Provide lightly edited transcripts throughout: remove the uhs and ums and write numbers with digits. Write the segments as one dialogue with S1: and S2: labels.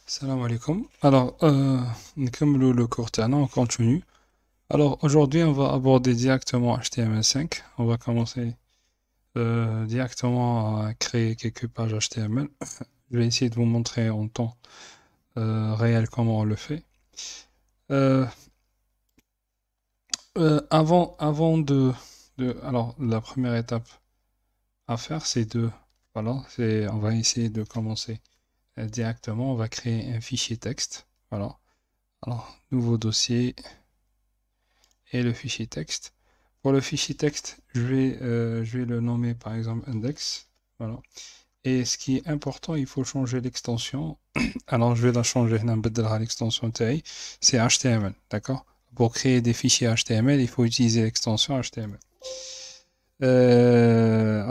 S1: Salam alaikum. Alors, comme le cours تاعنا, on continue. Alors, aujourd'hui, on va aborder directement HTML5. On va commencer directement à créer quelques pages HTML. Je vais essayer de vous montrer en temps réel comment on le fait. Euh, alors, la première étape à faire, on va essayer de commencer directement. On va créer un fichier texte. Voilà. Alors, nouveau dossier. Et le fichier texte. Pour le fichier texte, je vais le nommer par exemple index. Voilà. Et ce qui est important, il faut changer l'extension. Alors je vais la changer, l'extension TI, c'est HTML, d'accord? Pour créer des fichiers HTML, il faut utiliser l'extension HTML.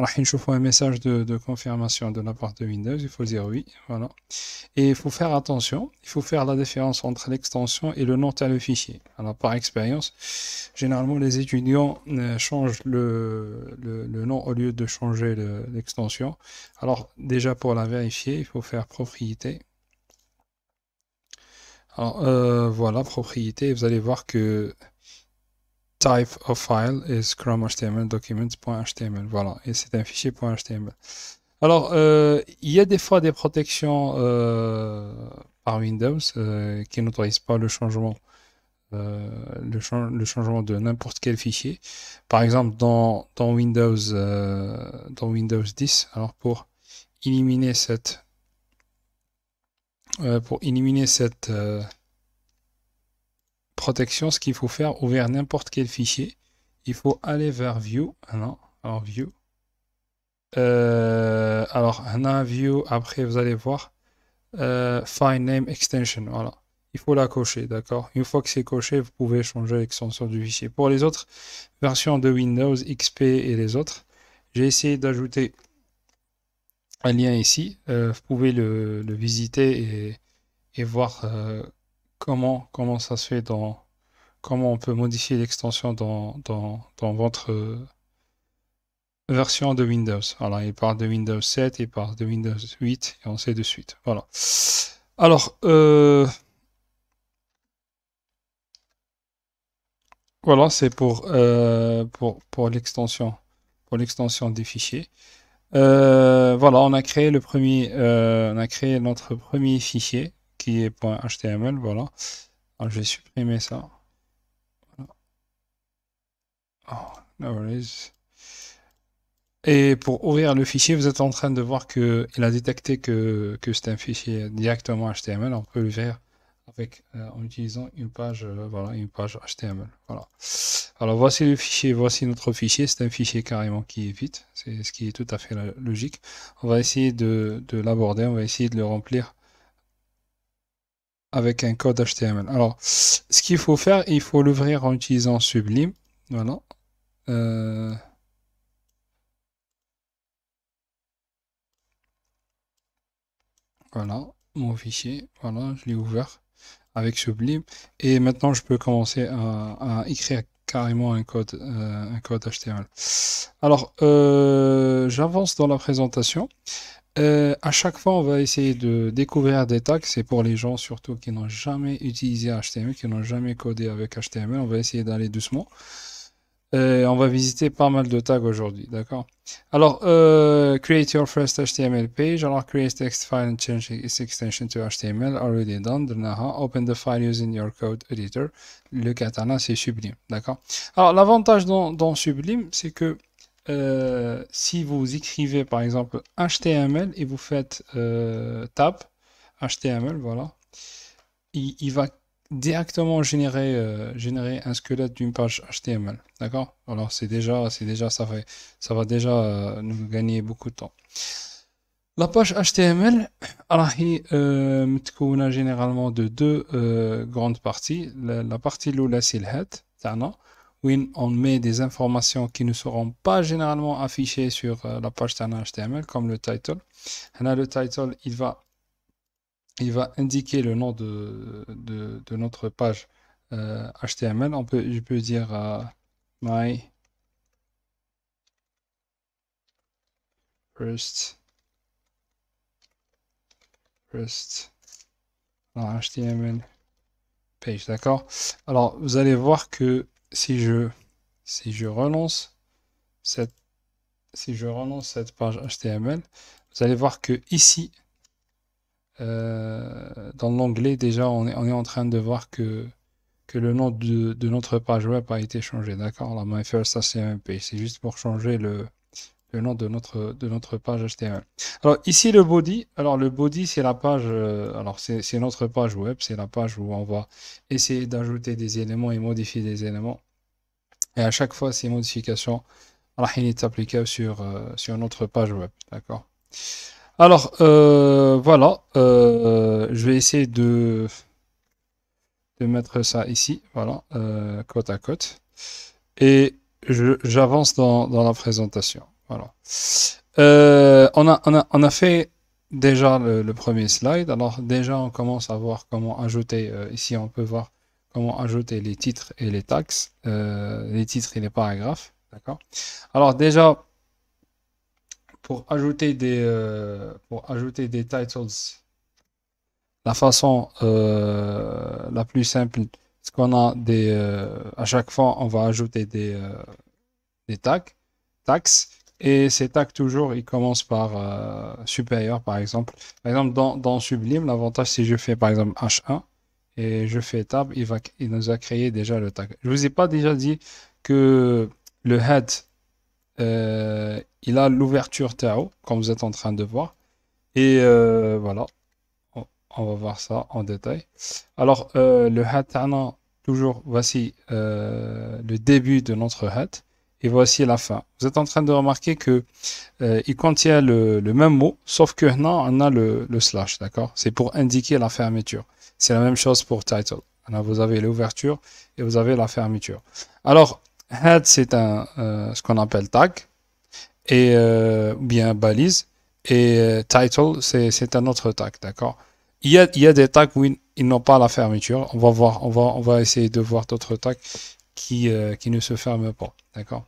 S1: راح نشوفوا un message de confirmation de la part de Windows, il faut dire oui, voilà. Et il faut faire attention, il faut faire la différence entre l'extension et le nom de le fichier. Alors par expérience, généralement les étudiants changent le nom au lieu de changer l'extension. Alors déjà pour la vérifier, il faut faire propriété. Alors voilà, propriété, vous allez voir que type of file is Chrome.html document.html. Voilà, et c'est un fichier .html. Alors, il y a des fois des protections par Windows qui n'autorisent pas le changement, le changement de n'importe quel fichier. Par exemple, dans Windows 10, alors pour éliminer cette protection, ce qu'il faut faire, ouvrir n'importe quel fichier, il faut aller vers View. Ah non, alors View. Alors, View, après, vous allez voir. File name extension, voilà. Il faut la cocher, d'accord? Une fois que c'est coché, vous pouvez changer l'extension du fichier. Pour les autres versions de Windows, XP et les autres, j'ai essayé d'ajouter un lien ici. Vous pouvez le visiter et voir comment ça se fait comment on peut modifier l'extension dans votre version de Windows. Voilà, il parle de Windows 7, il parle de Windows 8 et ainsi de suite. Voilà. Alors, voilà, c'est pour l'extension des fichiers. Voilà, on a créé notre premier fichier qui est .html. Voilà. Alors, je vais supprimer ça. Oh, no worries. Et pour ouvrir le fichier, vous êtes en train de voir qu'il a détecté que c'est un fichier directement HTML. On peut l'ouvrir en utilisant voilà, une page HTML. Voilà. Alors voici le fichier, voici notre fichier. C'est un fichier carrément qui est vide. C'est ce qui est tout à fait logique. On va essayer de l'aborder, on va essayer de le remplir avec un code HTML. Alors, ce qu'il faut faire, il faut l'ouvrir en utilisant Sublime. Voilà. Euh, voilà, mon fichier. Voilà, je l'ai ouvert avec Sublime. Et maintenant, je peux commencer à écrire carrément un code HTML. Alors, j'avance dans la présentation. À chaque fois, on va essayer de découvrir des tags. C'est pour les gens surtout qui n'ont jamais utilisé HTML, qui n'ont jamais codé avec HTML. On va essayer d'aller doucement. On va visiter pas mal de tags aujourd'hui, d'accord? Alors, create your first HTML page. Alors, create text file and change its extension to HTML. Already done. Open the file using your code editor. Le katana, c'est Sublime, d'accord? Alors, l'avantage dans Sublime, c'est que si vous écrivez par exemple HTML et vous faites tab HTML, voilà, il va directement générer un squelette d'une page HTML. D'accord? Alors ça va déjà nous gagner beaucoup de temps. La page HTML, راهي متكونة généralement de deux grandes parties. La partie الأولى c'est le head تاعنا où on met des informations qui ne seront pas généralement affichées sur la page تاعنا HTML comme le title. Là, le title, il va indiquer le nom de notre page HTML. Je peux dire my first dans HTML page, d'accord? Alors, vous allez voir que si je relance cette, si je relance cette page HTML, vous allez voir que ici, dans l'onglet, déjà, on est en train de voir que le nom de notre page web a été changé, d'accord? La My First HTML Page, c'est juste pour changer le nom de notre page HTML. Alors ici le body, alors le body c'est la page, alors c'est notre page web, c'est la page où on va essayer d'ajouter des éléments et modifier des éléments. Et à chaque fois ces modifications sont applicables sur notre page web, d'accord? Alors voilà, je vais essayer de mettre ça ici, voilà, côte à côte. Et j'avance dans la présentation. Voilà. On a fait déjà le premier slide. Alors déjà, on commence à voir comment ajouter, ici on peut voir comment ajouter les titres et les tags, les titres et les paragraphes. D'accord. Alors déjà, pour ajouter des titles, la façon la plus simple, c'est qu'on a à chaque fois, on va ajouter des tags, et ces tags toujours, ils commencent par supérieur, par exemple. Par exemple, dans Sublime, l'avantage, si je fais par exemple H1 et je fais tab, il nous a créé déjà le tag. Je vous ai pas déjà dit que le head, il a l'ouverture Tao, comme vous êtes en train de voir. Et voilà. On va voir ça en détail. Alors, le head, toujours, voici le début de notre head et voici la fin. Vous êtes en train de remarquer que il contient le même mot, sauf que maintenant, on a le slash, d'accord? C'est pour indiquer la fermeture. C'est la même chose pour title. Alors, vous avez l'ouverture et vous avez la fermeture. Alors, head, c'est ce qu'on appelle tag, et bien balise, et title, c'est un autre tag, d'accord? Il y a des tags où ils n'ont pas la fermeture. On va voir, on va essayer de voir d'autres tags qui ne se ferment pas, d'accord?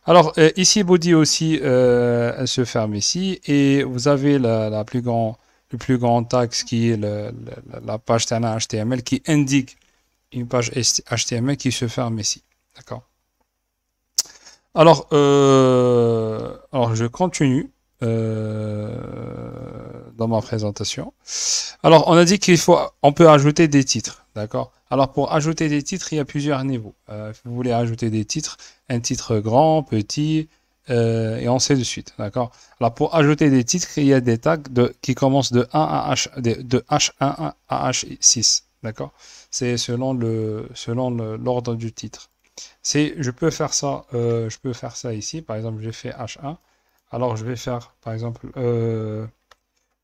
S1: Alors ici, body aussi, elle se ferme ici, et vous avez le plus grand tag qui est la page HTML qui indique une page HTML qui se ferme ici, d'accord? Alors je continue dans ma présentation. Alors, on a dit on peut ajouter des titres, d'accord? Alors, pour ajouter des titres, il y a plusieurs niveaux. Vous voulez ajouter des titres, un titre grand, petit, et ainsi de suite, d'accord? Alors, pour ajouter des titres, il y a des tags qui commencent de 1 à de H1 à H6, d'accord? C'est selon l'ordre du titre. Je peux faire ça, ici. Par exemple, j'ai fait H1. Alors, je vais faire, par exemple,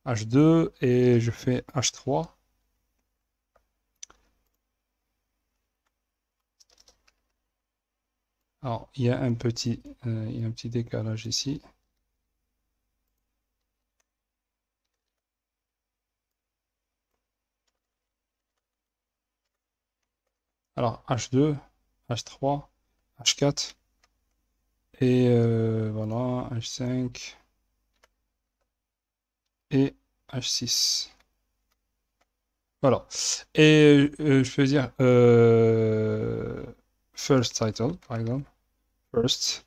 S1: H2 et je fais H3. Alors, il y a un petit décalage ici. Alors, H2, H3, H4 et voilà, H5 et H6. Voilà. Et je peux dire first title, par exemple. First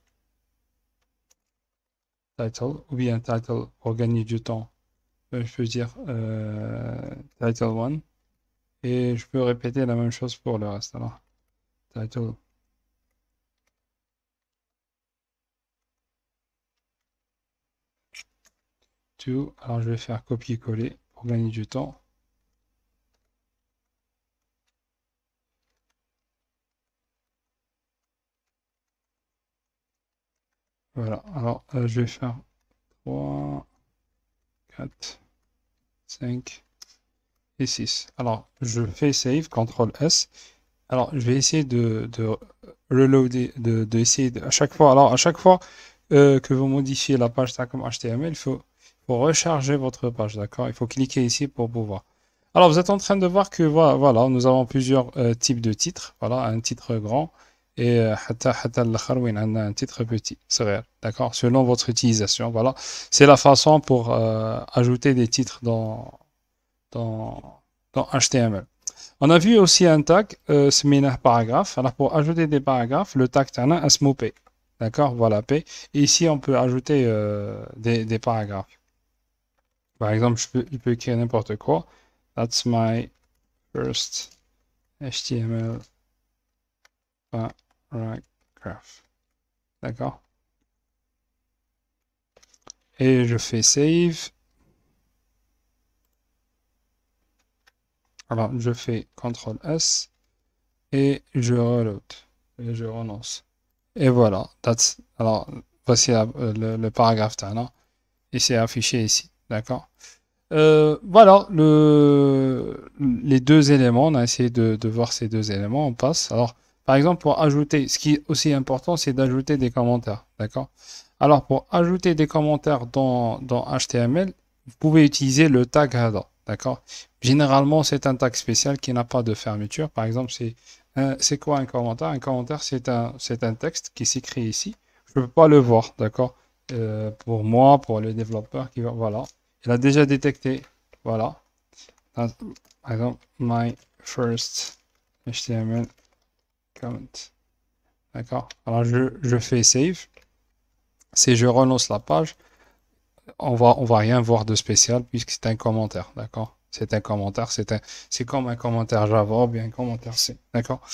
S1: title, ou bien title pour gagner du temps. Je peux dire title 1. Et je peux répéter la même chose pour le reste. Alors, title. To. Alors, je vais faire copier-coller pour gagner du temps. Voilà. Alors, je vais faire 3, 4, 5 et 6. Alors, je fais save, CTRL S. Alors, je vais essayer de reloader, essayer à chaque fois. Alors, à chaque fois que vous modifiez la page comme HTML, il faut recharger votre page, d'accord? Il faut cliquer ici pour pouvoir. Alors, vous êtes en train de voir que voilà, nous avons plusieurs types de titres. Voilà, un titre grand et un titre petit, d'accord? Selon votre utilisation. Voilà, c'est la façon pour ajouter des titres dans dans HTML. On a vu aussi un tag, c'est paragraphe. Alors pour ajouter des paragraphes, le tag t'en a un small p. D'accord, voilà p. Et ici on peut ajouter des paragraphes. Par exemple, je peux écrire n'importe quoi. That's my first HTML paragraph. D'accord. Et je fais save. Alors je fais CTRL S et je reload. Et je relance. Et voilà. Alors voici le paragraphe Tana. Et c'est affiché ici. D'accord. Voilà les deux éléments. On a essayé de voir ces deux éléments. On passe. Alors, par exemple, pour ajouter, ce qui est aussi important, c'est d'ajouter des commentaires. D'accord? Alors, pour ajouter des commentaires dans HTML, vous pouvez utiliser le tag header. D'accord? Généralement, c'est un tag spécial qui n'a pas de fermeture. Par exemple, c'est quoi un commentaire? Un commentaire, c'est un texte qui s'écrit ici. Je ne peux pas le voir. D'accord? Pour moi, pour le développeur, voilà. Il a déjà détecté, voilà. Par exemple, my first HTML comment. D'accord. Alors je fais save. Si je relance la page, on va rien voir de spécial puisque c'est un commentaire. D'accord. C'est un commentaire, c'est comme un commentaire Java ou bien un commentaire C. D'accord.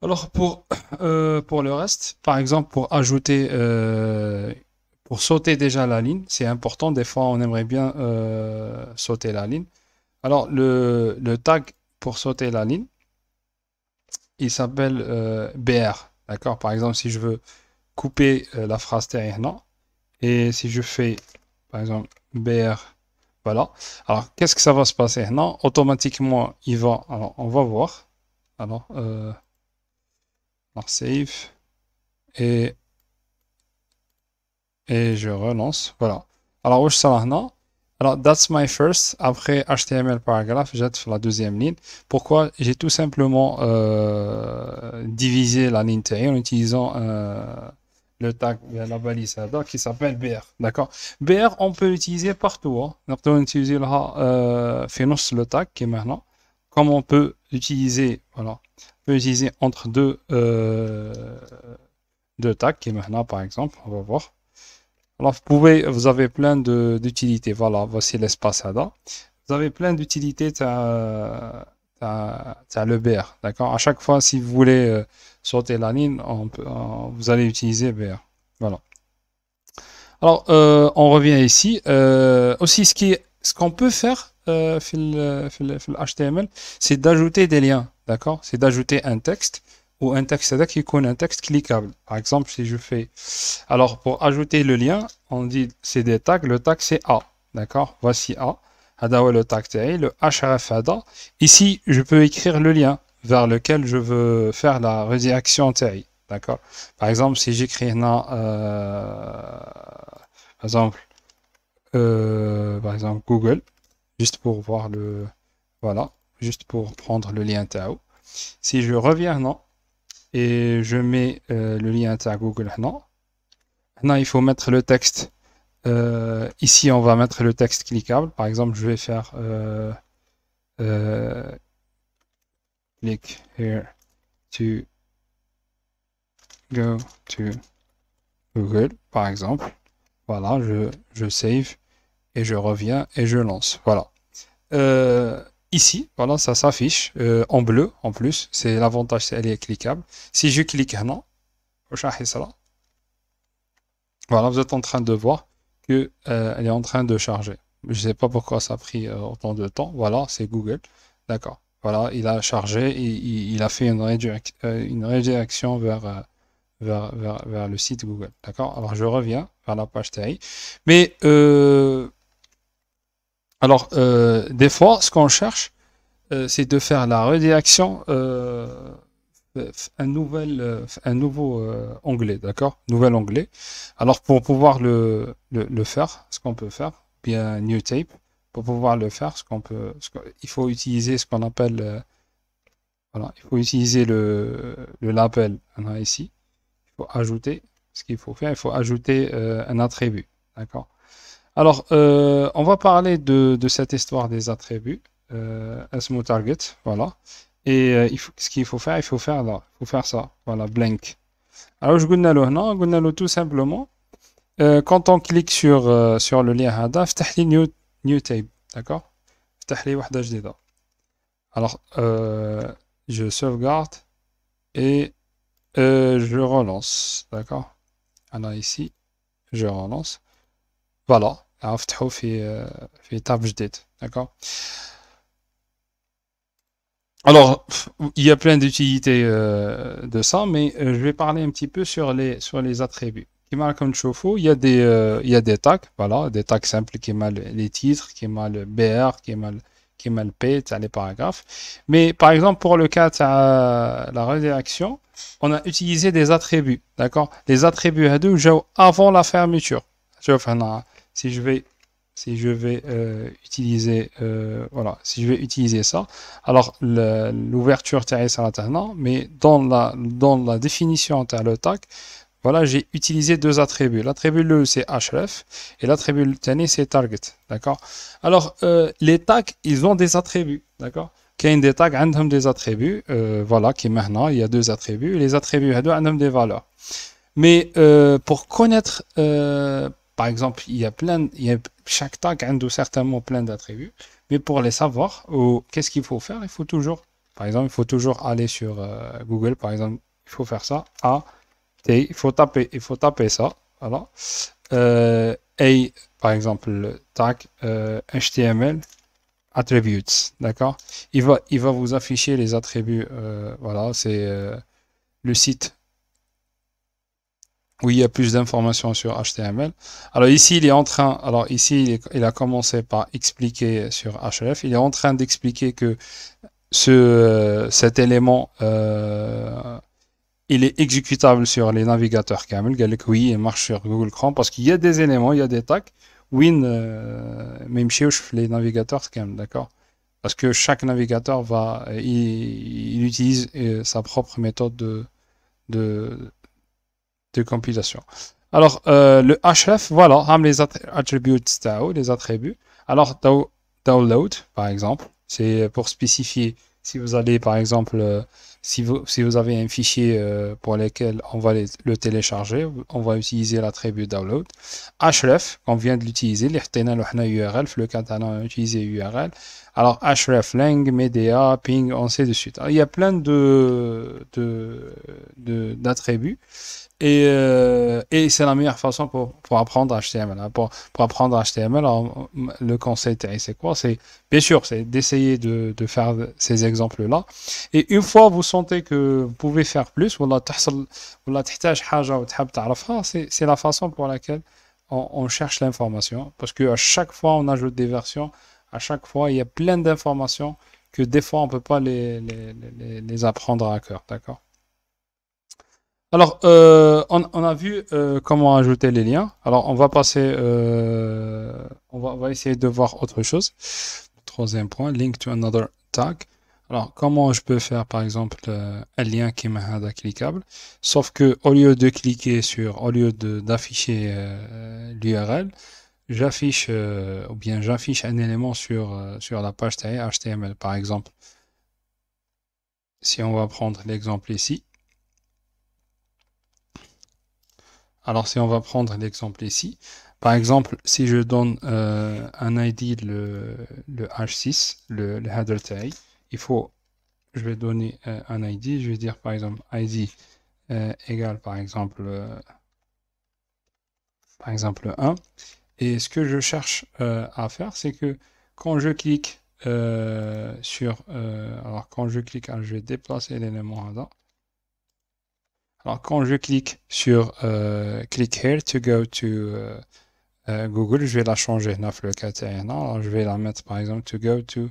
S1: Alors pour le reste, par exemple pour ajouter pour sauter déjà la ligne, c'est important. Des fois, on aimerait bien sauter la ligne. Alors, le tag pour sauter la ligne, il s'appelle BR. D'accord? Par exemple, si je veux couper la phrase non. Et si je fais, par exemple, BR, voilà. Alors, qu'est-ce que ça va se passer? Non, automatiquement, il va. Alors, on va voir. Alors, save. Et je relance. Voilà. Alors, où je suis là? Alors, that's my first. Après HTML paragraphe, jette la deuxième ligne. Pourquoi? J'ai tout simplement divisé la ligne TI en utilisant le tag, la balise header qui s'appelle BR. D'accord? BR, on peut l'utiliser partout. Hein. On peut utiliser le tag qui est maintenant. Comme on peut l'utiliser, voilà. On peut l'utiliser entre deux tags qui est maintenant, par exemple. On va voir. Alors, vous avez plein d'utilités. Voilà, voici l'espace ADA. Vous avez plein d'utilités. Tu as le BR. D'accord? À chaque fois, si vous voulez sauter la ligne, vous allez utiliser BR. Voilà. Alors, on revient ici. Aussi, ce qu'on peut faire dans le HTML, c'est d'ajouter des liens. D'accord? C'est d'ajouter un texte ou un texte qui connaît un texte cliquable. Par exemple, si je fais... Alors, pour ajouter le lien, on dit c'est des tags. Le tag, c'est A. D'accord? Voici A. Hada le tag TI, le href Hada. Ici, je peux écrire le lien vers lequel je veux faire la redirection TI. D'accord? Par exemple, si j'écris par exemple Google, juste pour voir le... Voilà, juste pour prendre le lien TAO. Si je reviens non, et je mets le lien à Google non. Maintenant, il faut mettre le texte. Ici, on va mettre le texte cliquable. Par exemple, je vais faire click here to go to Google, par exemple. Voilà, je save et je reviens et je lance. Voilà. Ici, voilà, ça s'affiche en bleu en plus. C'est l'avantage, elle est cliquable. Si je clique non, voilà, vous êtes en train de voir que elle est en train de charger. Je ne sais pas pourquoi ça a pris autant de temps. Voilà, c'est Google. D'accord. Voilà, il a chargé et il a fait une redirection vers le site Google. D'accord. Alors je reviens vers la page TI. Mais alors des fois, ce qu'on cherche, c'est de faire la redirection un nouveau onglet, d'accord? Nouvel onglet. Alors pour pouvoir le faire, ce qu'on peut faire, bien new tape, pour pouvoir le faire, il faut utiliser ce qu'on appelle, voilà, il faut utiliser le label ici. Il faut ajouter, ce qu'il faut faire, il faut ajouter un attribut, d'accord? Alors on va parler de cette histoire des attributs. اسمه target, voilà. Et ce qu'il faut faire, il faut faire là, il faut faire ça, voilà, blank. Alors je قلنا له tout simplement, quand on clique sur le lien هذا, افتح لي new tab, d'accord? افتح لي واحدة جديدة. Alors je sauvegarde et je relance, d'accord? Alors ici, je relance. Voilà, افتحوا في tab جديد, d'accord? Alors, il y a plein d'utilités de ça, mais je vais parler un petit peu sur les attributs. Comme tu vois, il y a des tags, voilà, des tags simples qui mal les titres, qui mal le BR, qui mal P, les paragraphes. Mais par exemple, pour le cas de la rédaction, on a utilisé des attributs, d'accord? Les attributs avant la fermeture. Tu vois, si je vais si je vais utiliser voilà, si je vais utiliser ça, alors l'ouverture sera maintenant, mais dans la définition de le tag, voilà, j'ai utilisé deux attributs. L'attribut le c'est href et l'attribut le tani c'est target, d'accord? Alors les tags, ils ont des attributs, d'accord? Qu'il y a des tags ont des attributs, voilà, qui maintenant il y a deux attributs, et les attributs ont des valeurs. Mais pour connaître, par exemple, chaque tag a certainement plein d'attributs, mais pour les savoir, qu'est-ce qu'il faut faire? Par exemple, il faut toujours aller sur Google, par exemple, il faut faire ça, il faut taper ça, voilà. Et par exemple, le tag HTML attributes, d'accord? Il va vous afficher les attributs, voilà, c'est le site où il y a plus d'informations sur HTML. Alors ici, il a commencé par expliquer sur href. Il est en train d'expliquer que cet élément, il est exécutable sur les navigateurs Camel. Oui, il marche sur Google Chrome parce qu'il y a des éléments, il y a des tags. Oui, même chez les navigateurs Camel, d'accord? Parce que chaque navigateur il utilise sa propre méthode de compilation. Alors, le href, voilà, les attributs, les attributs. Alors, download, par exemple, c'est pour spécifier si vous allez, par exemple, si vous avez un fichier pour lequel on va le télécharger, on va utiliser l'attribut download. Href, on vient de l'utiliser, URL, le cas on a utilisé URL. Alors, href, lang, media, ping, ainsi de suite. Alors, il y a plein d'attributs. Et c'est la meilleure façon pour apprendre HTML, hein. Pour apprendre HTML, alors, le conseil, c'est quoi? C'est, bien sûr, c'est d'essayer de faire ces exemples-là. Et une fois vous sentez que vous pouvez faire plus, c'est la façon pour laquelle on cherche l'information. Parce qu'à chaque fois, on ajoute des versions. À chaque fois, il y a plein d'informations que des fois, on ne peut pas les apprendre à cœur. D'accord? Alors, on a vu comment ajouter les liens. Alors, on va passer, on va essayer de voir autre chose. Troisième point, link to another tag. Alors, comment je peux faire, par exemple, un lien qui est cliquable, sauf que au lieu de cliquer au lieu d'afficher l'URL, j'affiche ou bien j'affiche un élément sur la page HTML, par exemple. Si on va prendre l'exemple ici. Alors, si on va prendre l'exemple ici, par exemple, si je donne un ID, le H6, le header tag, je vais donner un ID, je vais dire par exemple ID égale par exemple 1. Et ce que je cherche à faire, c'est que quand je clique alors quand je clique, je vais déplacer l'élément là. Alors, quand je clique sur click here to go to Google, je vais la changer. Alors, je vais la mettre par exemple to go to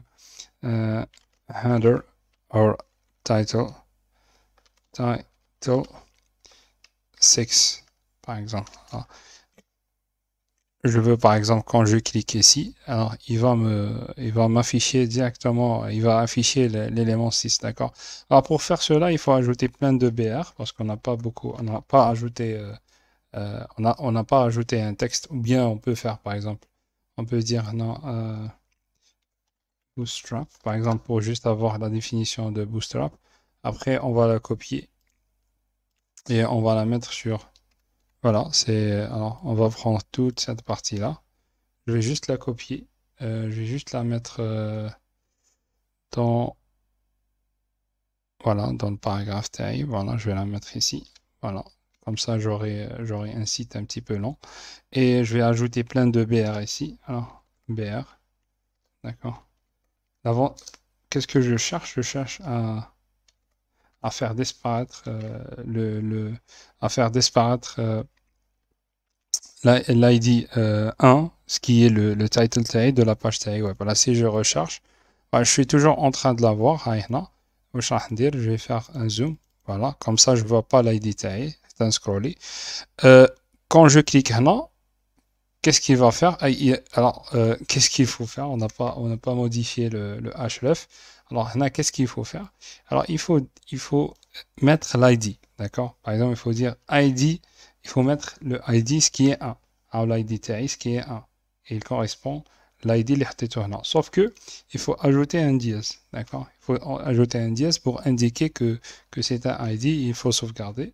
S1: header or title 6 par exemple. Alors, je veux par exemple quand je clique ici, alors il va m'afficher directement, il va afficher l'élément 6, d'accord? Alors pour faire cela, il faut ajouter plein de BR parce qu'on n'a pas beaucoup, on n'a pas ajouté, on n'a pas ajouté un texte, ou bien on peut faire par exemple, on peut dire non, Bootstrap, par exemple, pour juste avoir la définition de Bootstrap. Après, on va la copier et on va la mettre sur... Voilà, alors, on va prendre toute cette partie-là. Je vais juste la copier. Je vais juste la mettre dans... Voilà, dans le paragraphe taille. Voilà, je vais la mettre ici. Voilà. Comme ça, j'aurai un site un petit peu long. Et je vais ajouter plein de BR ici. Alors, BR. D'accord. Avant, qu'est-ce que je cherche? Je cherche à faire disparaître à faire disparaître l'ID 1, ce qui est le title tag de la page tag web. Voilà, si je recherche, voilà, je suis toujours en train de la voir. Je vais faire un zoom. Voilà, comme ça, je ne vois pas l'ID tag. C'est un scroller. Quand je clique là, qu'est-ce qu'il va faire? Alors, qu'est-ce qu'il faut faire? On n'a pas modifié le href. Alors, là, qu'est-ce qu'il faut faire? Alors, il faut mettre l'ID. D'accord? Par exemple, il faut dire ID. Il faut mettre le ID, ce qui est 1. Alors, l'ID TI, ce qui est 1. Et il correspond l'ID اللي حطيته هنا. Sauf que, il faut ajouter un dièse. D'accord? Il faut ajouter un dièse pour indiquer que c'est un ID. Il faut sauvegarder.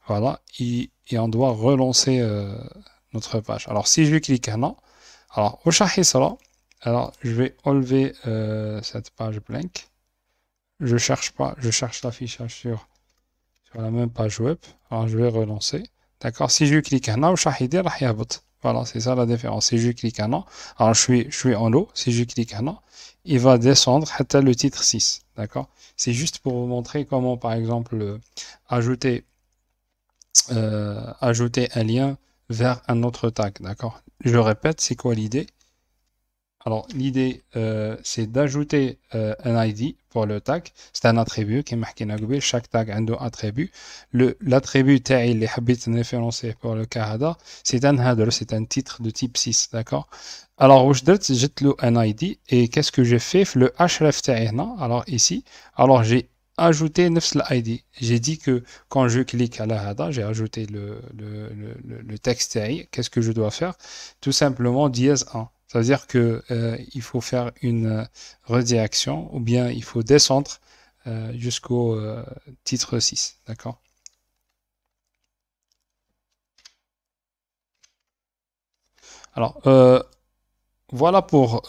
S1: Voilà. Et on doit relancer notre page. Alors, si je clique là, alors, au Shahisra, alors, je vais enlever cette page blank. Je cherche pas, je cherche l'affichage sur la même page web. Alors, je vais relancer. D'accord? Si je clique là, au Shahidi, voilà, c'est ça la différence. Si je clique là, alors je suis en haut. Si je clique là, il va descendre à le titre 6. D'accord? C'est juste pour vous montrer comment, par exemple, ajouter ajouter un lien vers un autre tag, d'accord? Je répète, c'est quoi l'idée? Alors, l'idée, c'est d'ajouter un ID pour le tag. C'est un attribut qui est chaque tag a un attribut. L'attribut tail اللي حبيت référencer pour le cas c'est un header, c'est un titre de type 6, d'accord? Alors, je j'ai un ID et qu'est-ce que j'ai fait? Le href tail, alors ici, alors j'ai ajouté l'ID. J'ai dit que quand je clique à la hada, j'ai ajouté le texte tail. Qu'est-ce que je dois faire? Tout simplement dièse 1. Ça veut dire que il faut faire une redirection ou bien il faut descendre jusqu'au titre 6. D'accord? Alors, voilà pour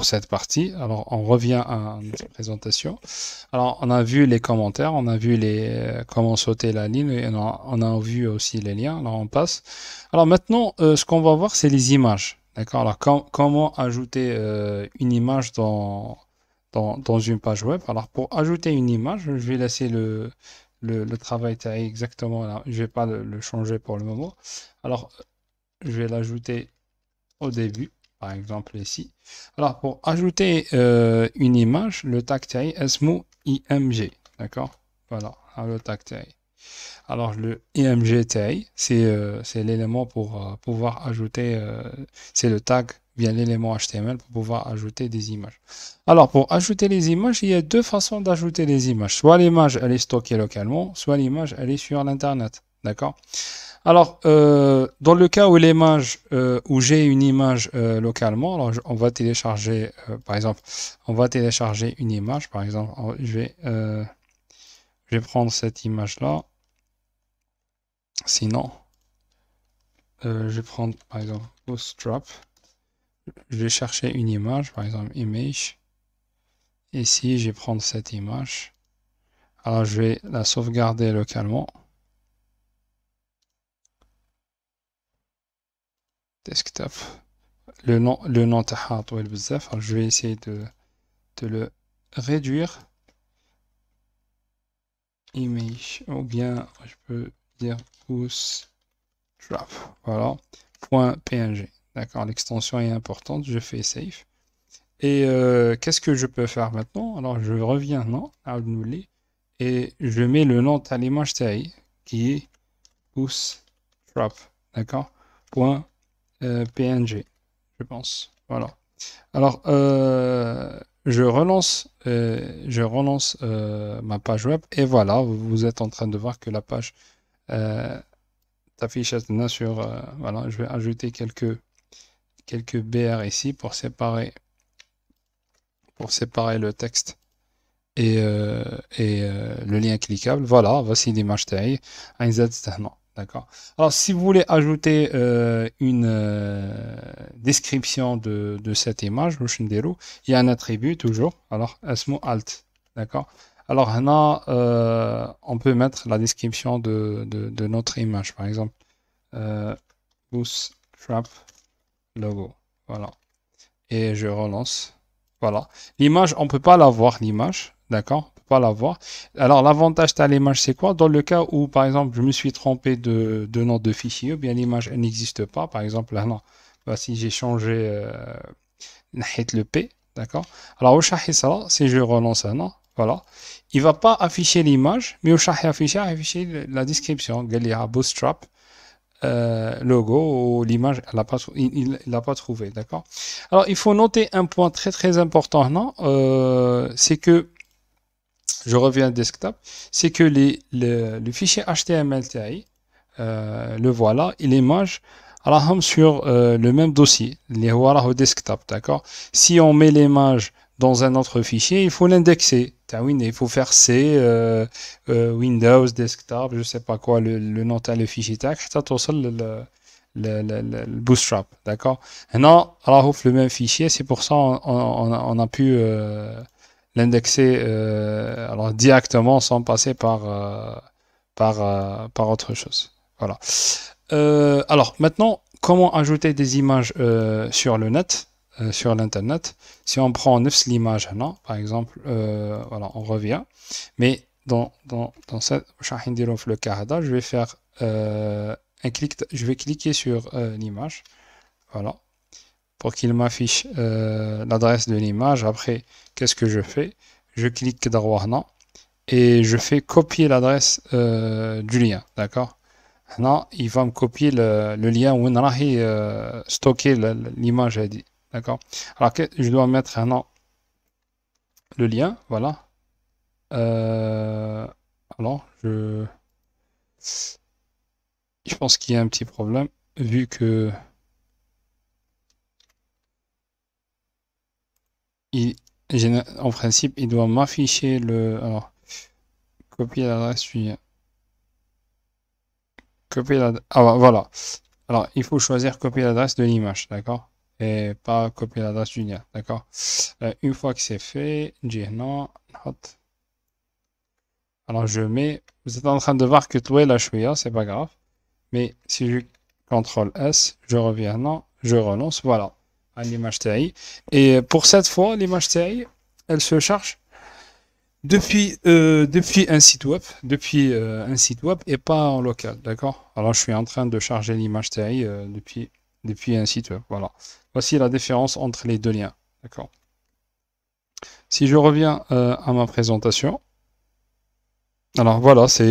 S1: cette partie. Alors, on revient à notre présentation. Alors, on a vu les commentaires, on a vu comment sauter la ligne, et on a vu aussi les liens. Alors, on passe. Alors, maintenant, ce qu'on va voir, c'est les images. D'accord? Alors, comment ajouter une image dans une page web? Alors, pour ajouter une image, je vais laisser le travail taillé exactement là. Je vais pas le changer pour le moment. Alors, je vais l'ajouter au début, par exemple ici. Alors, pour ajouter une image, le tag taille SMO IMG. D'accord? Voilà, le tag taille. Alors, le IMG taille, c'est l'élément pour pouvoir ajouter, c'est le tag, bien l'élément HTML pour pouvoir ajouter des images. Alors, pour ajouter les images, il y a deux façons d'ajouter les images. Soit l'image, elle est stockée localement, soit l'image, elle est sur l'Internet. D'accord? Alors, dans le cas où l'image, où j'ai une image localement, alors on va télécharger, par exemple, on va télécharger une image, par exemple, je vais prendre cette image-là. Sinon, je vais prendre, par exemple, Bootstrap. Je vais chercher une image, par exemple, image. Ici, je vais prendre cette image. Alors, je vais la sauvegarder localement. Desktop. Le nom tahat ou bzaf. Alors, je vais essayer de le réduire. Image. Ou bien, je peux dire Bootstrap. Voilà. .png. D'accord, l'extension est importante. Je fais save. Et qu'est-ce que je peux faire maintenant? Alors, je reviens non, à Outnouли et je mets le nom de l'image TI qui est bootstrap, d'accord? .png, je pense. Voilà. Alors, je relance ma page web et voilà, vous êtes en train de voir que la page s'affiche sur. Voilà, je vais ajouter quelques BR ici pour séparer pour séparer le texte le lien cliquable. Voilà, voici l'image taille. D'accord. Alors, si vous voulez ajouter une description de cette image, il y a un attribut toujours. Alors, اسمه alt. D'accord. Alors, on peut mettre la description de notre image. Par exemple, Bootstrap logo. Voilà. Et je relance. Voilà. L'image, on ne peut pas la voir, l'image. D'accord? On peut pas la voir. Alors, l'avantage de l'image, c'est quoi? Dans le cas où, par exemple, je me suis trompé de nom de fichier, ou bien l'image, elle n'existe pas. Par exemple, là, non. Voici, j'ai changé le P. D'accord? Alors, au ça, si je relance un an, voilà. Il va pas afficher l'image, mais au afficher la description. Il y a Bootstrap. Logo ou l'image, il l'a pas trouvé, d'accord? Alors, il faut noter un point très très important, non? C'est que, je reviens à desktop, c'est que le fichier HTML, le voilà, et l'image, sur le même dossier, les voilà au desktop, d'accord? Si on met l'image dans un autre fichier, il faut l'indexer. Il faut faire C, Windows, Desktop, je sais pas quoi, le nom de le fichier tag, le Bootstrap, d'accord? Maintenant, alors le même fichier, c'est pour ça on a pu l'indexer alors directement sans passer par autre chose. Voilà. Alors maintenant, comment ajouter des images sur le net, sur l'internet? Si on prend l'image, par exemple, voilà, on revient. Mais dans cette le cas, je vais faire je vais cliquer sur l'image, voilà, pour qu'il m'affiche l'adresse de l'image. Après, qu'est-ce que je fais? Je clique droit et je fais copier l'adresse du lien, d'accord? Là, il va me copier le lien où on a stocké l'image. D'accord? Alors, je dois mettre le lien. Voilà. Alors, je pense qu'il y a un petit problème vu que en principe, il doit m'afficher alors, copier l'adresse du lien. Copier l'adresse. Ah, voilà. Alors, il faut choisir copier l'adresse de l'image, d'accord? Et pas copier l'adresse du lien, d'accord? Une fois que c'est fait, non, alors je mets, vous êtes en train de voir que tout est la chouïa, c'est pas grave. Mais si je CTRL S, je reviens, non, je relance, voilà, à l'image TI. Et pour cette fois, l'image TI, elle se charge depuis un site web, et pas en local, d'accord? Alors je suis en train de charger l'image TI depuis un site web, voilà. Voici la différence entre les deux liens, d'accord? Si je reviens à ma présentation, alors voilà, c'est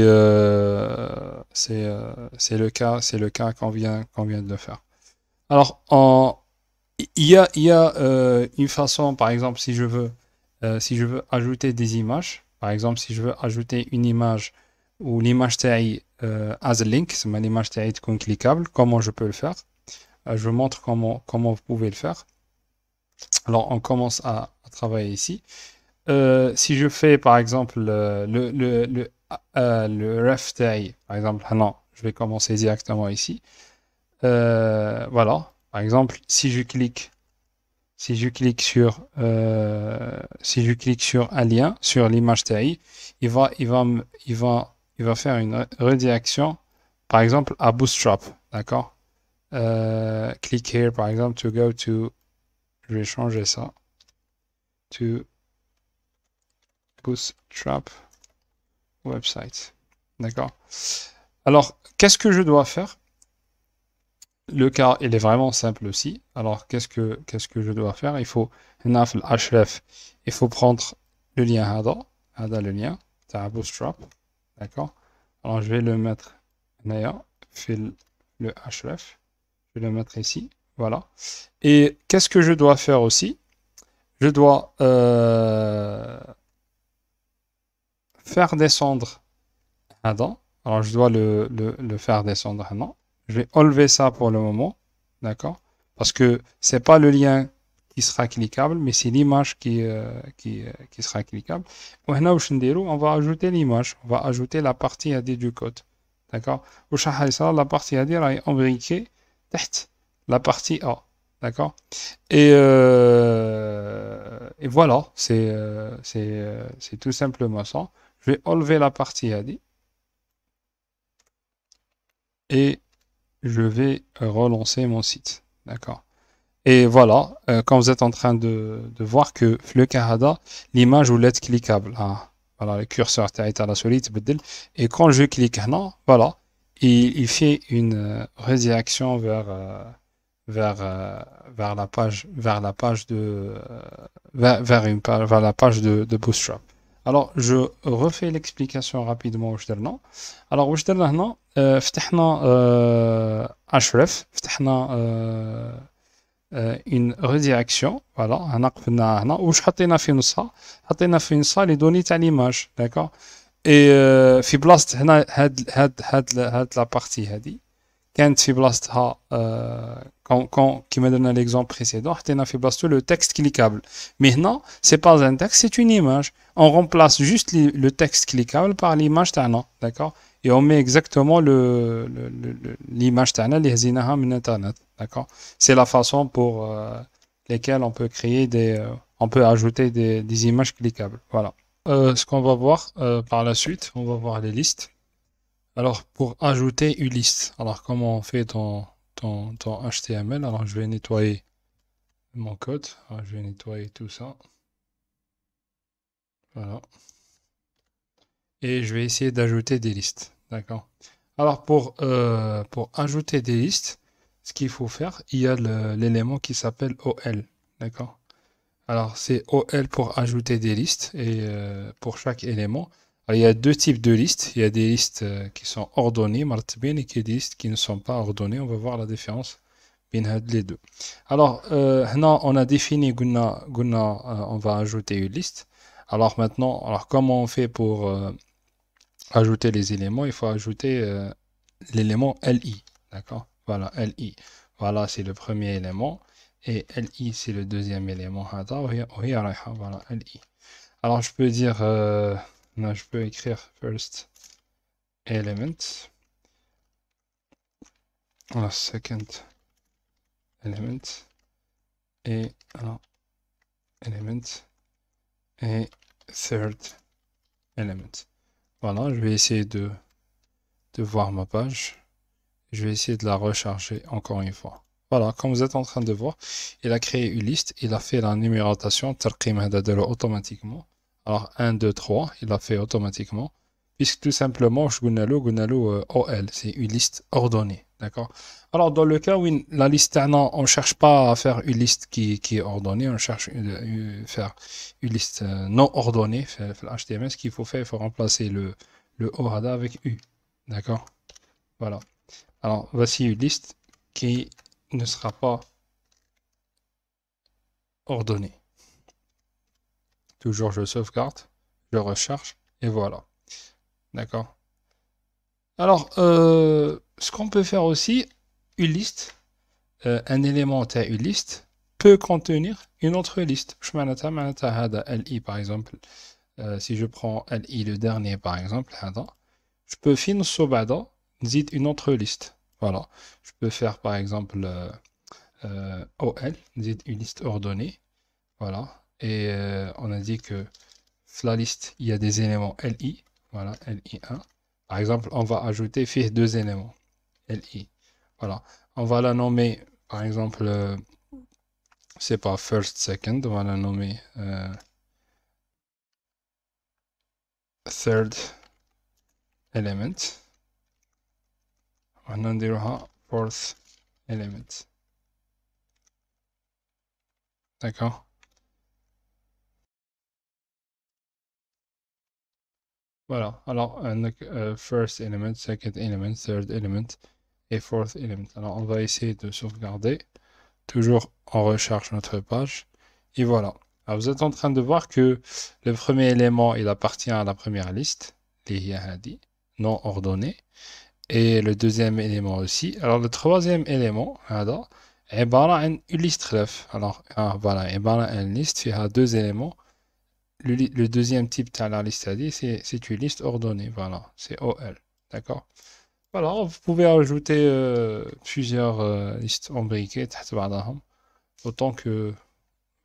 S1: le cas qu'on vient de le faire. Alors il y a une façon, par exemple, si je veux ajouter des images, par exemple, si je veux ajouter une image ou l'image TI as a link, c'est l'image TI cliquable, comment je peux le faire? Je vous montre comment vous pouvez le faire. Alors, on commence à travailler ici. Si je fais, par exemple, le ref TI, par exemple, non, je vais commencer directement ici. Voilà, par exemple, si je clique sur un lien sur l'image TI, il va faire une redirection, par exemple, à Bootstrap, d'accord? Click here, par exemple, to go to, je vais changer ça, to Bootstrap website, d'accord? Alors, qu'est-ce que je dois faire? Le cas, il est vraiment simple aussi. Alors, qu'est-ce que je dois faire? Il faut href, il faut prendre le lien hada le lien, c'est Bootstrap, d'accord? Alors, je vais le mettre là, le href, je vais le mettre ici, voilà. Et qu'est-ce que je dois faire aussi? Je dois faire descendre hada. Alors, je dois le faire descendre maintenant. Je vais enlever ça pour le moment, d'accord? Parce que c'est pas le lien qui sera cliquable, mais c'est l'image qui sera cliquable. On va ajouter l'image, on va ajouter la partie AD du code. D'accord? La partie AD est imbriquée la partie A. D'accord? Et voilà, c'est tout simplement ça. Je vais enlever la partie AD et je vais relancer mon site. D'accord? Et voilà, quand vous êtes en train de voir que le Canada, l'image ou l'être cliquable. Hein. Voilà, le curseur est à la solide, et quand je clique là, voilà, il fait une redirection vers, vers la page vers la page de Bootstrap. Alors, je refais l'explication rapidement. Alors, فتحنا href, فتحنا une redirection. Voilà, هنا قفلناها هنا. واش حطينا في نصها؟ حطينا في نصها les données تاع l'image. D'accord. Et في بلاصة هنا هاد la partie هذه كانت في بلاصتها كما درنا l'exemple précédent حطينا في بلاصتو le texte cliquable. Mais هنا c'est pas un texte, c'est une image. On remplace juste le texte cliquable par l'image تاعنا. D'accord. Et on met exactement l'image تاعنا اللي هزيناها من internet. D'accord. C'est la façon pour lesquelles on peut créer on peut ajouter des images cliquables. Voilà. Ce qu'on va voir par la suite, on va voir les listes. Alors, pour ajouter une liste, alors comment on fait dans HTML? Alors, je vais nettoyer mon code. Alors, je vais nettoyer tout ça. Voilà. Et je vais essayer d'ajouter des listes. D'accord. Alors, pour ajouter des listes, ce qu'il faut faire, il y a l'élément qui s'appelle OL. D'accord. Alors, c'est OL pour ajouter des listes. Et pour chaque élément, alors, il y a deux types de listes. Il y a des listes qui sont ordonnées, et des listes qui ne sont pas ordonnées. On va voir la différence entre les deux. Alors, on a défini, on va ajouter une liste. Alors maintenant, comment on fait pour ajouter les éléments? Il faut ajouter l'élément LI. D'accord? Voilà, LI. Voilà, c'est le premier élément. Et LI, c'est le deuxième élément. Voilà, LI. Alors, je peux dire, je peux écrire first element. Voilà, second element. Et alors, element. Et third element. Voilà, je vais essayer de voir ma page. Je vais essayer de la recharger encore une fois. Voilà, comme vous êtes en train de voir, il a créé une liste, il a fait la numérotation, automatiquement. Alors 1, 2, 3, il a fait automatiquement, puisque tout simplement, OL, c'est une liste ordonnée. D'accord. Alors dans le cas où la liste, on ne cherche pas à faire une liste qui est ordonnée, on cherche à faire une liste non ordonnée, HTML, ce qu'il faut faire, il faut remplacer le O avec U. D'accord. Voilà. Alors voici une liste qui ne sera pas ordonnée. Toujours je sauvegarde, je recharge et voilà. D'accord. Alors, ce qu'on peut faire aussi, une liste, un élément à une liste peut contenir une autre liste. LI par exemple. Si je prends LI le dernier par exemple, je peux finir une autre liste. Voilà. Je peux faire par exemple OL, une liste ordonnée. Voilà. Et on a dit que la liste, il y a des éléments LI. Voilà, LI1. Par exemple, on va ajouter deux éléments. LI. Voilà. On va la nommer, par exemple, c'est pas first, second. On va la nommer third element. On va dire fourth element. D'accord. Voilà. Alors, first element, second element, third element et fourth element. Alors, on va essayer de sauvegarder. Toujours, on recharge notre page. Et voilà. Alors, vous êtes en train de voir que le premier élément, il appartient à la première liste, les non ordonnée. Et le deuxième élément aussi. Alors, le troisième élément, عبارة عن une liste خلاف. Alors, voilà, عبارة عن liste فيها deux éléments. Le deuxième type de la liste c'est une liste ordonnée. Voilà, c'est OL. D'accord? Voilà, vous pouvez ajouter plusieurs listes embriquées تحت بعضهم, autant que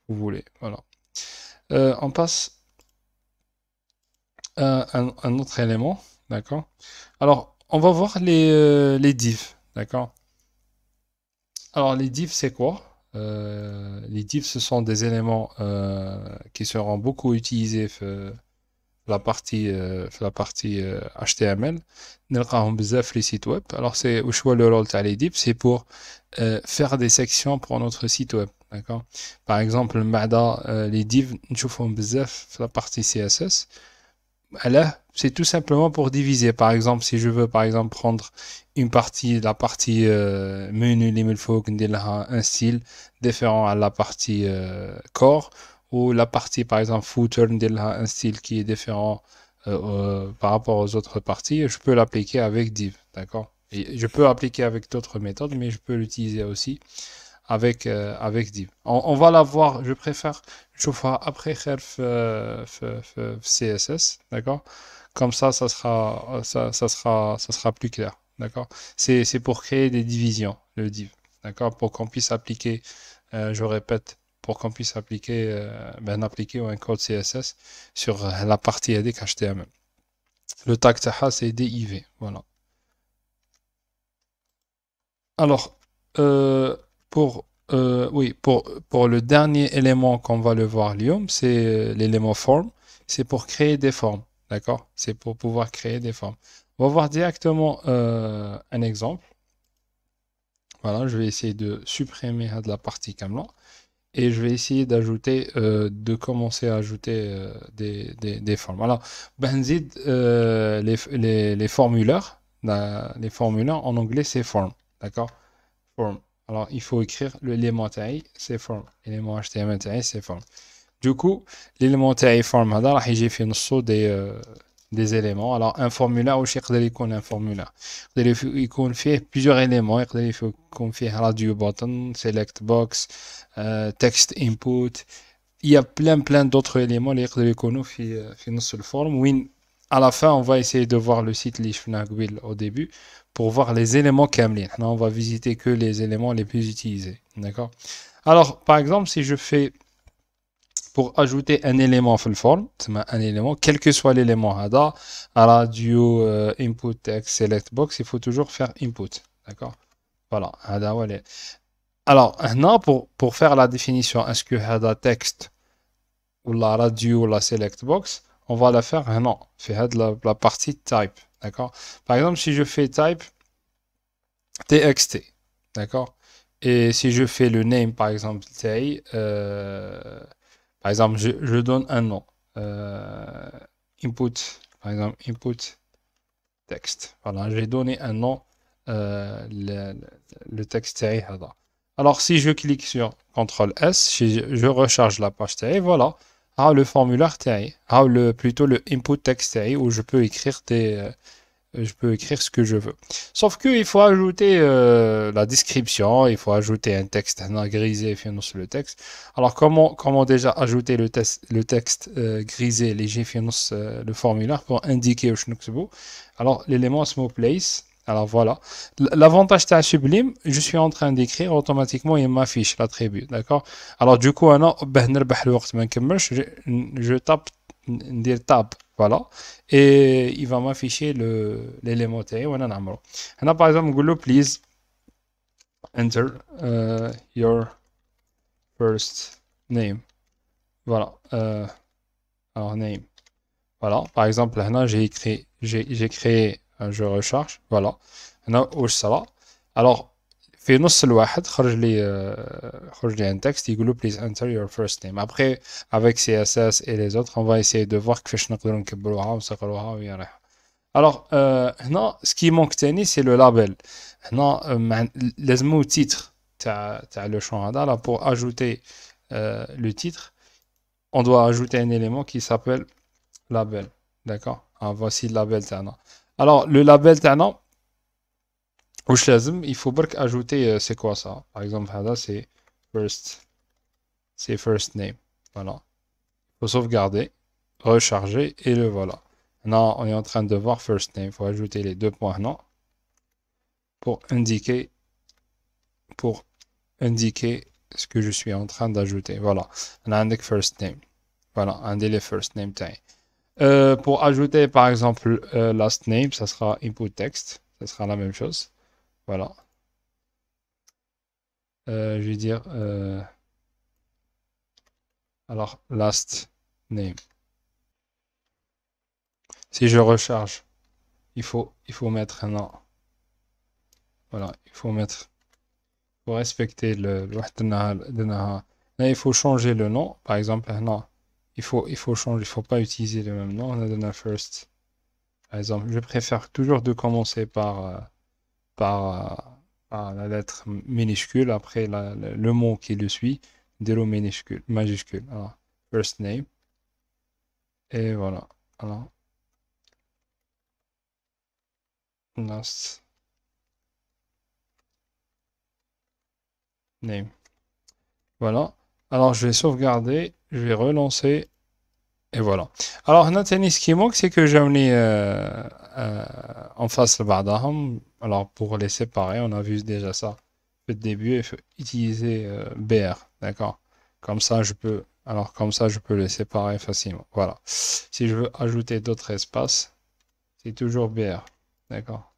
S1: vous voulez. Voilà. On passe à un autre élément. D'accord? Alors, on va voir les divs. D'accord? Alors, les divs, c'est quoi? Les divs, ce sont des éléments qui seront beaucoup utilisés la partie HTML. نلقاهم بزاف في les sites web. Alors, c'est au choix le rôle تاع les divs, c'est pour faire des sections pour notre site web. D'accord? Par exemple, les divs, نشوفهم بزاف في la partie CSS. Là, c'est tout simplement pour diviser. Par exemple, si je veux, par exemple, prendre une partie, la partie menu, il faut un style différent à la partie core, ou la partie, par exemple, footer, un style qui est différent par rapport aux autres parties. Je peux l'appliquer avec div, d'accord? Et je peux appliquer avec d'autres méthodes, mais je peux l'utiliser aussi avec div. On va la voir, je préfère chauffer après CSS, d'accord? Comme ça sera plus clair, d'accord? C'est pour créer des divisions, le div, d'accord? Pour qu'on puisse appliquer, je répète, pour qu'on puisse appliquer, appliquer un code CSS sur la partie avec HTML. Le tag taha, c'est div, voilà. Alors, pour, oui, pour le dernier élément qu'on va le voir, Lium, c'est l'élément form. C'est pour créer des formes. D'accord? C'est pour pouvoir créer des formes. On va voir directement un exemple. Voilà, je vais essayer de supprimer de la partie Camlan. Et je vais essayer d'ajouter, de commencer à ajouter des formes. Alors, Benzid, les formulaires, les formulaires en anglais, c'est form. D'accord? Form. Alors, il faut écrire l'élément taille, c'est form. L'élément HTML taille, c'est form. Du coup, l'élément taille form, هذا راح يجي في نصه des éléments. Alors, un formulaire, واش يقدر يكون un formulaire. يقدر يكون فيه plusieurs éléments. يقدر يكون فيه radio button, select box, text input. Il y a plein d'autres éléments اللي يقدروا يكونوا في نص الفورم وين à la fin on va essayer de voir le site اللي شفناه قبل au début pour voir les éléments كاملين. Là, on va visiter que les éléments les plus utilisés. D'accord? Alors, par exemple, si je fais pour ajouter un élément في الفورم, un élément, quel que soit l'élément هذا, radio, input, text, select box, il faut toujours faire input. D'accord? Voilà. هذا هو Alors, maintenant, pour faire la définition, est-ce que هذا texte ou la radio ou la select box, on va la faire non, fait la partie type. D'accord? Par exemple, si je fais type txt, d'accord? Et si je fais le name, par exemple, par exemple, je donne un nom. Input, par exemple, input text. Voilà, j'ai donné un nom, le texte. Alors, si je clique sur CTRL S, je recharge la page TAI, voilà. Le formulaire TAI, plutôt le input text TAI, où je peux écrire ce que je veux. Sauf qu'il faut ajouter la description, il faut ajouter un texte grisé sur le texte. Alors, comment déjà ajouter le texte grisé, léger le formulaire pour indiquer où je nous. Alors, l'élément small place. Alors voilà, l'avantage de Sublime, je suis en train d'écrire automatiquement, il m'affiche l'attribut, d'accord? Alors du coup, je tape, voilà, et il va m'afficher l'élément taille. Par exemple, please enter your first name. Voilà, alors name. Voilà, par exemple, là, j'ai créé, je recharge, voilà. هنا واش صرا alors في نص الواحد خرج لي un texte يقول please enter your first name. Après avec CSS et les autres on va essayer de voir كيفاش نقدروا نكبروها ونصغروها وهي رايحه. Alors هنا ce qui manque تاني c'est le label. هنا لازمو titre تاع le champ هذا là pour ajouter le titre on doit ajouter un élément qui s'appelle label. D'accord? Voici le label تاعنا. Alors le label تاعنا واش لازم il faut برك ajouter c'est quoi ça par exemple هذا c'est first name voilà il faut sauvegarder recharger et le voilà maintenant on est en train de voir first name il faut ajouter les deux points non pour indiquer pour indiquer ce que je suis en train d'ajouter voilà on a un first name voilà un délai first name تاعي pour ajouter par exemple last name ça sera input text ça sera la même chose voilà je vais dire alors last name si je recharge il faut mettre un nom voilà il faut respecter là il faut changer le nom par exemple non il faut changer il faut pas utiliser le même nom on a donné first par exemple je préfère toujours de commencer par, par la lettre minuscule après le mot qui le suit des lots majuscule alors first name et voilà alors last name voilà alors je vais sauvegarder je vais relancer et voilà. Alors, ce qui manque, c'est que j'ai amené en face le بعضهم. Alors, pour les séparer, on a vu déjà ça. Au début, il faut utiliser BR. D'accord? Comme ça, je peux les séparer facilement. Voilà. Si je veux ajouter d'autres espaces, c'est toujours BR. D'accord?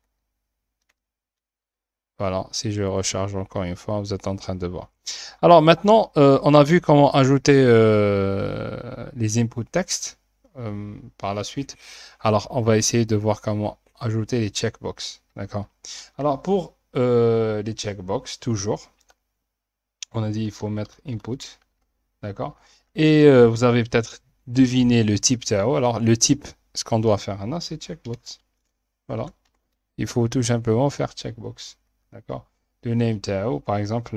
S1: Voilà. Si je recharge encore une fois, vous êtes en train de voir. Alors maintenant, on a vu comment ajouter les inputs texte par la suite. Alors, on va essayer de voir comment ajouter les checkbox. D'accord? Alors, pour les checkbox, toujours, on a dit il faut mettre input. D'accord? Et vous avez peut-être deviné le type TAO. Alors, le type, ce qu'on doit faire maintenant, c'est checkbox. Voilà. Il faut tout simplement faire checkbox. D'accord? Le name TAO, par exemple,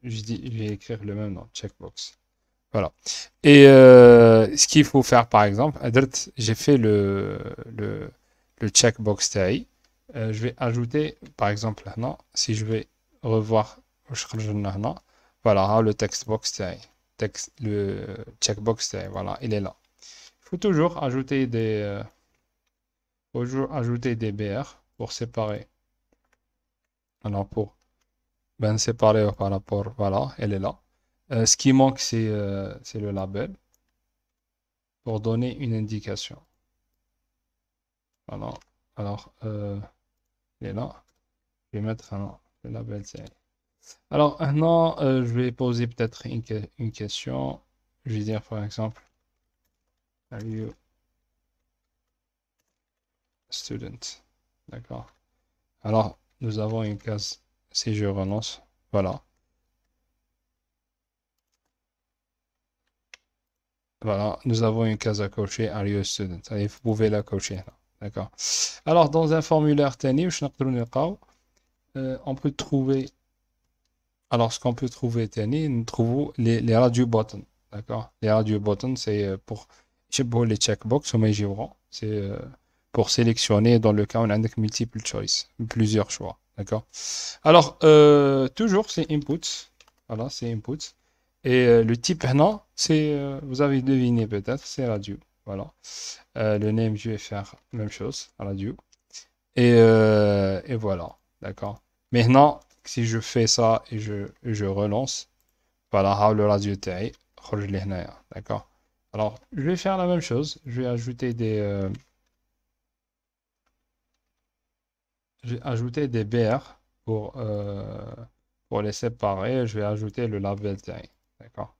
S1: je vais écrire le même nom, checkbox. Voilà. Et ce qu'il faut faire, par exemple, j'ai fait le checkbox TAI. Je vais ajouter, par exemple, maintenant, si je vais revoir, voilà, le textbox TAI. Le checkbox TAI, voilà, il est là. Il faut toujours ajouter des BR pour séparer. Alors, pour séparer par rapport, voilà, elle est là. Ce qui manque, c'est le label pour donner une indication. Voilà. Alors, il est là. Je vais mettre le label c'est. Alors, maintenant, je vais poser peut-être une question. Je vais dire, par exemple, are you student? D'accord. Alors, nous avons une case. Si je relance, voilà. Voilà, nous avons une case à cocher, are you a student? Allez, vous pouvez la cocher là. D'accord. Alors, dans un formulaire TANI, on peut trouver. Alors, ce qu'on peut trouver TANI, nous trouvons les radio buttons. D'accord? Les radio buttons, c'est pour les checkbox, c'est pour sélectionner dans le cas où on a multiple choice, plusieurs choix. D'accord? Alors, toujours, c'est input. Voilà, c'est input. Et le type maintenant, c'est, vous avez deviné peut-être, c'est radio. Voilà. Le name, je vais faire la même chose, radio. Et voilà. D'accord. Maintenant, si je fais ça et je relance, voilà, le radio taille, d'accord. Alors, je vais faire la même chose. Je vais ajouter des BR pour les séparer. Je vais ajouter le label taille, d'accord.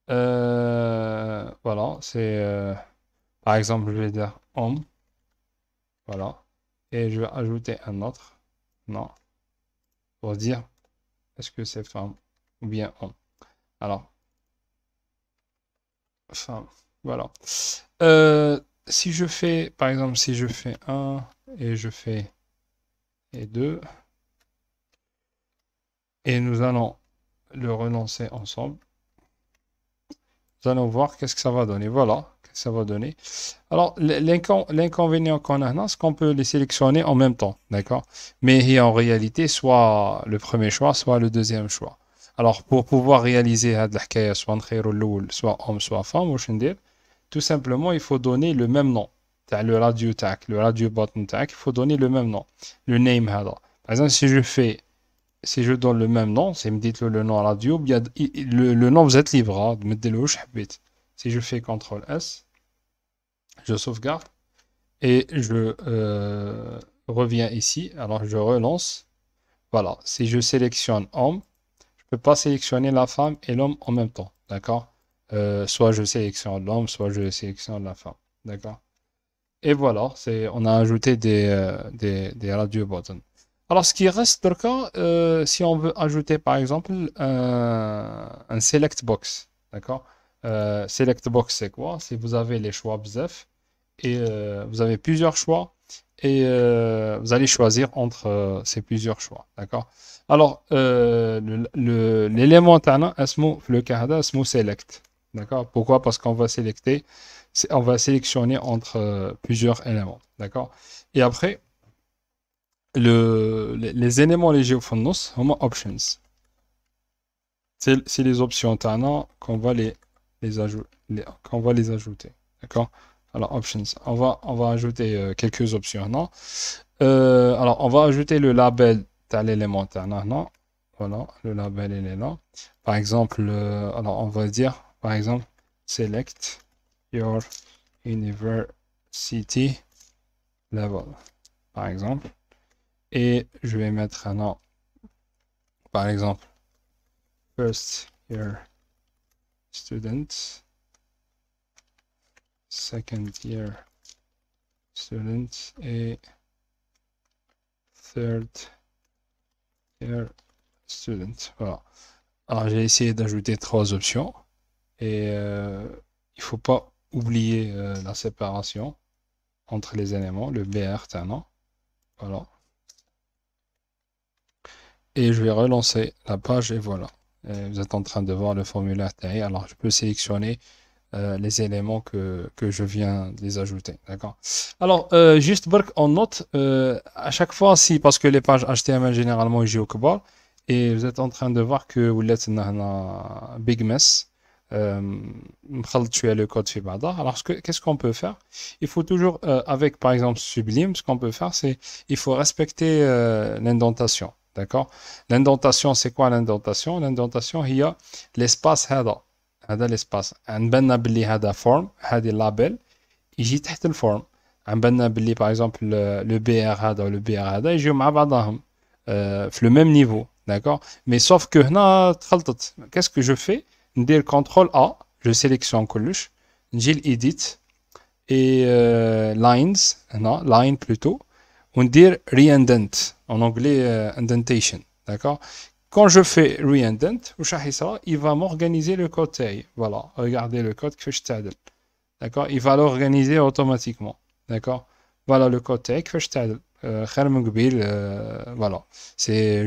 S1: Voilà, c'est par exemple, je vais dire homme, voilà, et je vais ajouter un autre, non, pour dire est-ce que c'est femme ou bien homme. Alors, femme, voilà. Si je fais, par exemple, si je fais 1 et je fais et 2, et nous allons le relancer ensemble, nous allons voir qu'est-ce que ça va donner. Voilà, ça va donner. Alors, l'inconvénient qu'on a là, c'est qu'on peut les sélectionner en même temps, d'accord? Mais il y a en réalité soit le premier choix, soit le deuxième choix. Alors, pour pouvoir réaliser هاد الحكاية soit نخيروا الأول, soit homme, soit femme, واش ندير? Tout simplement, il faut donner le même nom. T'as le radio tag, le radio button tag, il faut donner le même nom. Le name هذا. Par exemple, si je donne le même nom, c'est me dites le nom radio, bien, le nom vous êtes libre, hein, de mettre le حبيت. Si je fais CTRL S, je sauvegarde et je reviens ici. Alors je relance. Voilà. Si je sélectionne homme, je ne peux pas sélectionner la femme et l'homme en même temps. D'accord? Soit je sélectionne l'homme, soit je sélectionne la femme. D'accord? Et voilà, on a ajouté des radio buttons. Alors, ce qui reste dans le cas, si on veut ajouter par exemple un select box, d'accord? Select box, c'est quoi? Si vous avez les choix BZEF et vous avez plusieurs choix et vous allez choisir entre ces plusieurs choix, d'accord? Alors, l'élément تاعنا اسمه في le cas هذا اسمه select, d'accord? Pourquoi? Parce qu'on va on va sélectionner entre plusieurs éléments, d'accord? Et après, les éléments légers au nous, sont options. C'est les options تاعنا qu'on va qu'on va les ajouter, d'accord? Alors options, on va ajouter quelques options, non? Alors on va ajouter le label de l'élément تاعنا, non? Voilà, le label il est là. Par exemple, alors on va dire par exemple select your university level, par exemple. Et je vais mettre un nom, par exemple, first year student, second year student et third year student. Voilà. Alors j'ai essayé d'ajouter 3 options et il faut pas oublier la séparation entre les éléments, le BR, c'est un nom. Voilà. Et je vais relancer la page et voilà. Et vous êtes en train de voir le formulaire taillé. Alors, je peux sélectionner les éléments que je viens de les ajouter. D'accord? Alors, juste en note, à chaque fois, si, parce que les pages HTML généralement, ils jouent au keyboard, et vous êtes en train de voir que vous êtes dans un big mess. Le code في بعضها. Alors, qu'est-ce qu'on peut faire? Il faut toujours, avec par exemple Sublime, ce qu'on peut faire, c'est il faut respecter l'indentation. D'accord? L'indentation, c'est quoi l'indentation? L'indentation, il y a l'espace هذا l'espace. نبنى باللي هذا form, هذه label, يجي تحت الفورم. نبنى باللي par exemple le BR هذا ou le BR هذا يجيو مع بعضهم في le même niveau. D'accord? Mais sauf que هنا تخلطت. Qu'est-ce que je fais? ندير CTRL A, je sélectionne كلش, نجي l'edit et lines, هنا line plutôt. On dit reindent, en anglais indentation, d'accord? Quand je fais reindent, il va m'organiser le code taille. Voilà, regardez le code que je t'aide. D'accord? Il va l'organiser automatiquement. D'accord? Voilà le code taille que je t'aide. Voilà.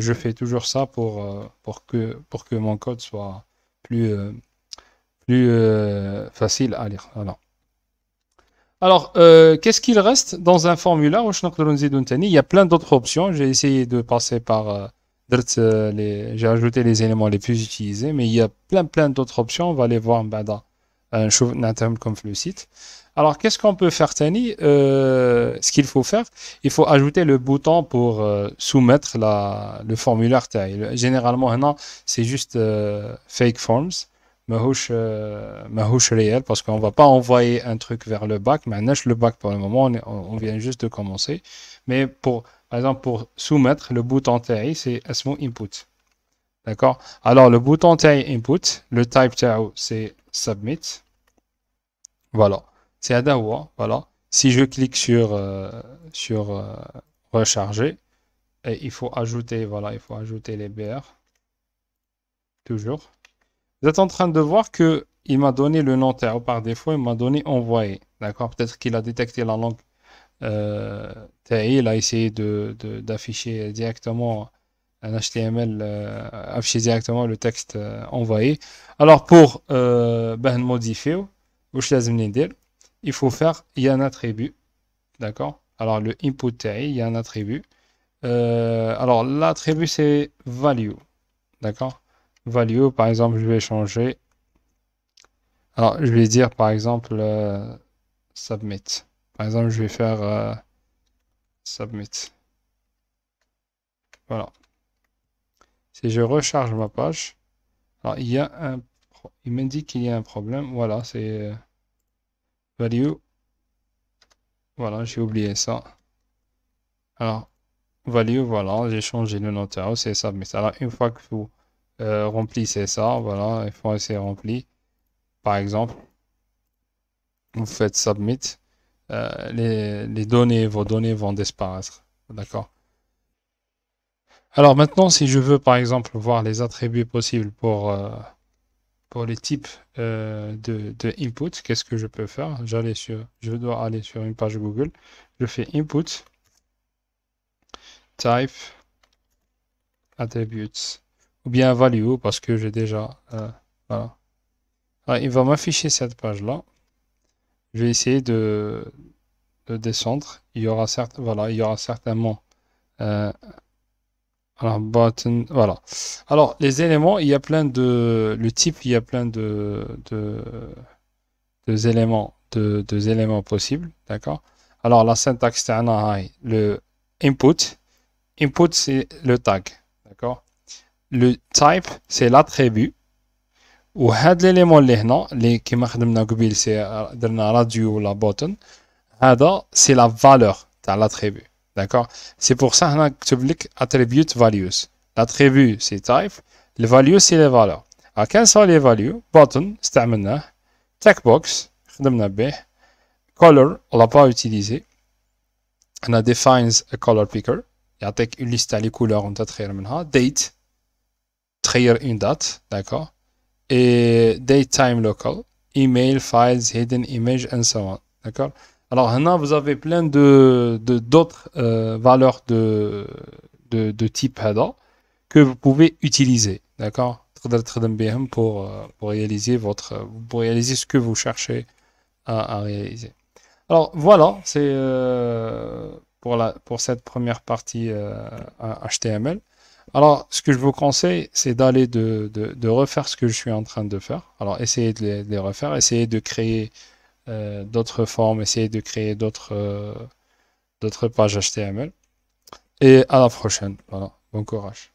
S1: Je fais toujours ça pour que mon code soit plus facile à lire. Voilà. Alors, qu'est-ce qu'il reste dans un formulaire? Il y a plein d'autres options. J'ai essayé de passer par... j'ai ajouté les éléments les plus utilisés, mais il y a plein d'autres options. On va les voir comme le site. Alors, qu'est-ce qu'on peut faire, Tani? Ce qu'il faut faire, il faut ajouter le bouton pour soumettre le formulaire. Généralement, c'est juste fake forms. ماهوش réel parce qu'on va pas envoyer un truc vers le bac. Maintenant, le bac pour le moment, on vient juste de commencer. Mais par exemple, pour soumettre, le bouton TI, c'est اسمه input. D'accord? Alors, le bouton TI input, le type تاعو, c'est submit. Voilà. C'est هذا. Voilà. Si je clique sur recharger, et il faut ajouter, voilà, il faut ajouter les BR. Toujours. Vous êtes en train de voir que il m'a donné le nom par défaut, il m'a donné envoyé. D'accord? Peut-être qu'il a détecté la langue il a essayé d'afficher directement un HTML, afficher directement le texte envoyé. Alors pour modifier, واش لازم ندير? il faut faire, il y a un attribut, d'accord? Alors, le input il y a un attribut. Alors, l'attribut, c'est value, d'accord? Value, par exemple, je vais changer. Alors, je vais dire, par exemple, submit. Par exemple, je vais faire submit. Voilà. Si je recharge ma page, alors il m'indique qu'il y a un problème. Voilà, c'est value. Voilà, j'ai oublié ça. Alors, value, voilà, j'ai changé le notarial, c'est submit. Alors, une fois que vous remplissez ça, voilà, une fois que c'est rempli, par exemple, vous faites submit, les données, vos données vont disparaître. D'accord? Alors maintenant, si je veux par exemple voir les attributs possibles pour les types de input, qu'est-ce que je peux faire? Je dois aller sur une page Google. Je fais input, type, attributes, ou bien value, parce que j'ai déjà... voilà. Alors, il va m'afficher cette page-là. Je vais essayer de descendre. Voilà, il y aura certainement... alors, button, voilà. Alors, les éléments, il y a plein de... Le type, il y a plein de éléments possibles, d'accord? Alors, la syntaxe, c'est le input. Input, c'est le tag, d'accord? Le type, c'est l'attribut. وهذا l'élément اللي هنا اللي كما خدمنا قبيل سي درنا راديو ولا بوتن هذا سي لا فالور تاع l'attribut, d'accord? C'est pour ça هنا كتب لك attribute values. L'attribut c'est type, le value c'est les valeurs. Alors quelles sont les values? Button استعملناه, checkbox خدمنا به, color on l'a pas utilisé. On a defines a color picker, يعطيك une liste تاع les couleurs وانت تخير منها. Date تخير une date, d'accord? Et datetime local, email, files, hidden image, and so on. D'accord? Alors, maintenant, vous avez plein d'autres valeurs de type header que vous pouvez utiliser. D'accord? Pour réaliser pour réaliser ce que vous cherchez à réaliser. Alors, voilà, c'est pour cette première partie HTML. Alors, ce que je vous conseille, c'est d'aller de refaire ce que je suis en train de faire. Alors, essayez de les refaire, essayez de créer d'autres formes, essayez de créer d'autres pages HTML. Et à la prochaine. Voilà, bon courage.